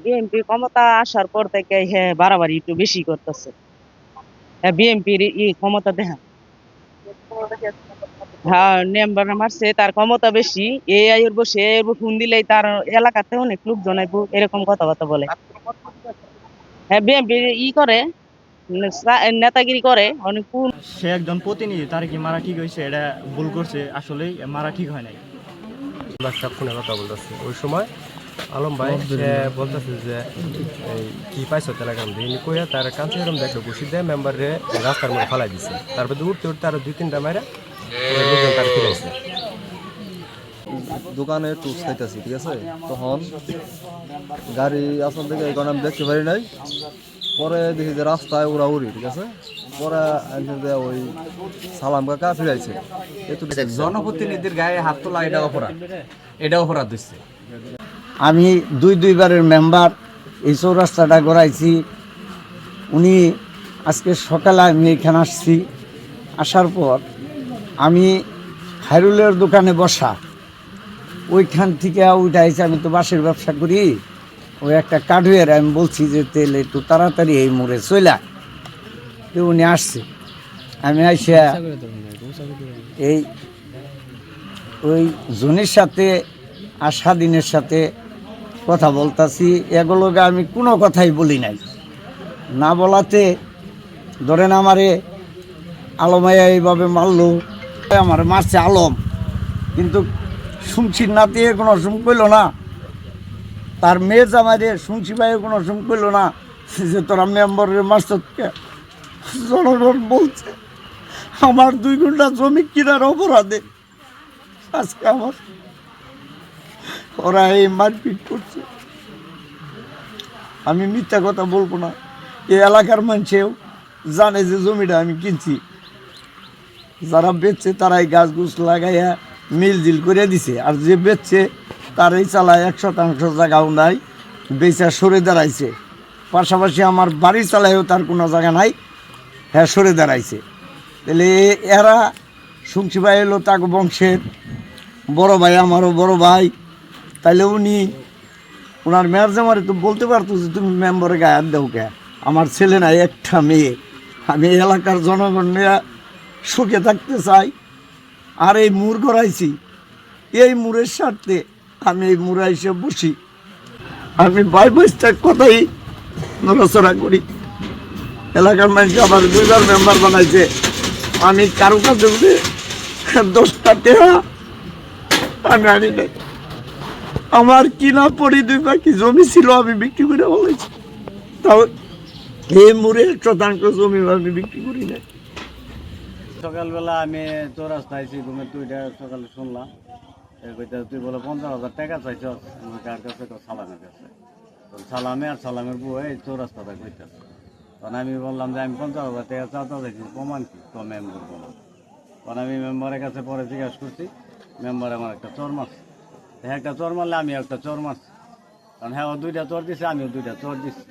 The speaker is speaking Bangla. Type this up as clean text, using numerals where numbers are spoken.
বিএনপি ক্ষমতা আসার পর থেকে হ্যাঁ বাড়াবাড়ি একটু বেশি করতেছে। হ্যাঁ বিএনপির ক্ষমতা দেখা হ্যাঁ মেম্বার মারছে তার ক্ষমতা বেশি। এ আইব সে আইব ফোন দিলেই তার এলাকাতে অনেক লোকজন আইব এরকম কথাবার্তা বলে। হ্যাঁ বিএনপি করে নেতাগিরি করে অনেক সে একজন প্রতিনিধি, তার কি মারা ঠিক হয়েছে? এটা ভুল করছে, আসলেই মারা ঠিক হয় নাই। একটা ফোনে কথা বলতেছে ওই সময় আলম ভাই সে বলতেছে যে এই কি পাইছো তেলাগ্রাম দিয়ে কইয়া তার কাছে এরকম দেখলো ঘুষি দেয় মেম্বারে রাস্তার মধ্যে ফালাই দিছে। তারপরে উঠতে উঠতে আরো 2-3টা মাইরা লোকজন তার ফিরেছে। দোকানে টুস খাইতেছি, ঠিক আছে, তখন গাড়ি আসল থেকে এই কারণে আমি দেখতে পারি নাই। পরে দেখি যে রাস্তায় উড়াউড়ি, ঠিক আছে, পরে ওই সালাম কাকা ফিরাইছে। জনপ্রতিনিধির গায়ে হাত তোলা এটা অপরাধ দিচ্ছে। আমি দুইবারের মেম্বার এই চৌরাস্তাটা গড়াইছি। উনি আজকে সকালে আমি এখানে আসছি, আসার পর আমি খায়রুলের দোকানে বসা, ওইখান থেকে উঠাইছি। আমি তো বাঁশের ব্যবসা করি, ওই একটা কাঠুয়ের আমি বলছি যে তেল একটু তাড়াতাড়ি এই মোড়ে চইলা, তো উনি আসছে। আমি আইসা এই ওই জনের সাথে আর স্বাধীনের সাথে কথা বলতাছি, এগুলোকে আমি কোনো কথাই বলি নাই। না বলাতে ধরেন আমারে আলমাইয়া এইভাবে মারলো, আমার মারছে আলম, কিন্তু শুনছির নাতিয়ে কোনো শুন করল না, তার মেয়ে জামাইরে শুনছি ভাইয়ের কোনো শুন করল না যে তোরা মেম্বারের মাস্টারকে। জনগণ বলছে আমার 2 ঘন্টা জমি কিনার অপরাধে আজকে আমার ওরা এই মারপিট করছে। আমি মিথ্যা কথা বলবো না, এই এলাকার মানুষেও জানে যে জমিটা আমি কিনছি। যারা বেচছে তারাই গাছ গুছ লাগাইয়া মিলজিল করে দিছে, আর যে বেচছে তারাই চালায় 100% জায়গাও নাই, বেচা সরে দাঁড়াইছে। পাশাপাশি আমার বাড়ি চালায়ও তার কোনো জায়গা নাই, হ্যাঁ সরে দাঁড়াইছে। তাহলে এরা শুনছি ভাই এলো তাকে বংশের বড় ভাই, আমারও বড় ভাই। তাইলে উনি ওনার মেয়ের জামারে তো বলতে পারতো যে তুমি মেম্বারে গায়ে হাত দাও কে, আমার ছেলে নাই একটা মেয়ে, আমি এলাকার জনগণ নিয়ে সুখে থাকতে চাই। আর এই মুর গড়াইছি, এই মুরের স্বার্থে আমি এই মুড়ে এসে বসি। আমি ভাই বৈশাখ কথাই নড়াচড়া করি। এলাকার মানুষ আবার 2বার মেম্বার বানাইছে, আমি কারো কাছে 10টা টাকা আমি আনি নাই। আমার কিনা পড়ি 2 বাকি জমি ছিল, আমি বিক্রি করে বলেছি। তাও এই মুড়ে 100% জমি আমি বিক্রি করি নাই। সকালবেলা আমি চৌরাস্তায় আইছি, ঘুমে তুইটা সকালে শুনলাম তুই বলে 50,000 টাকা চাইছ কার কাছে, সালামের কাছে। সালামে আর সালামের বউ এই চৌরাস্তাটা কইতেছে। তখন আমি বললাম যে আমি 50,000 টাকা চাওয়া দেখি, প্রমাণ কি? তো মেম্বার বললাম। তখন আমি মেম্বারের কাছে পরে জিজ্ঞাসা করছি, মেম্বার আমার একটা চর মারছে। হ্যাঁ একটা চর মারলে আমি একটা চর মারছি, কারণ হ্যাঁ ও 2টা চর দিছে, আমিও 2টা চর দিচ্ছি।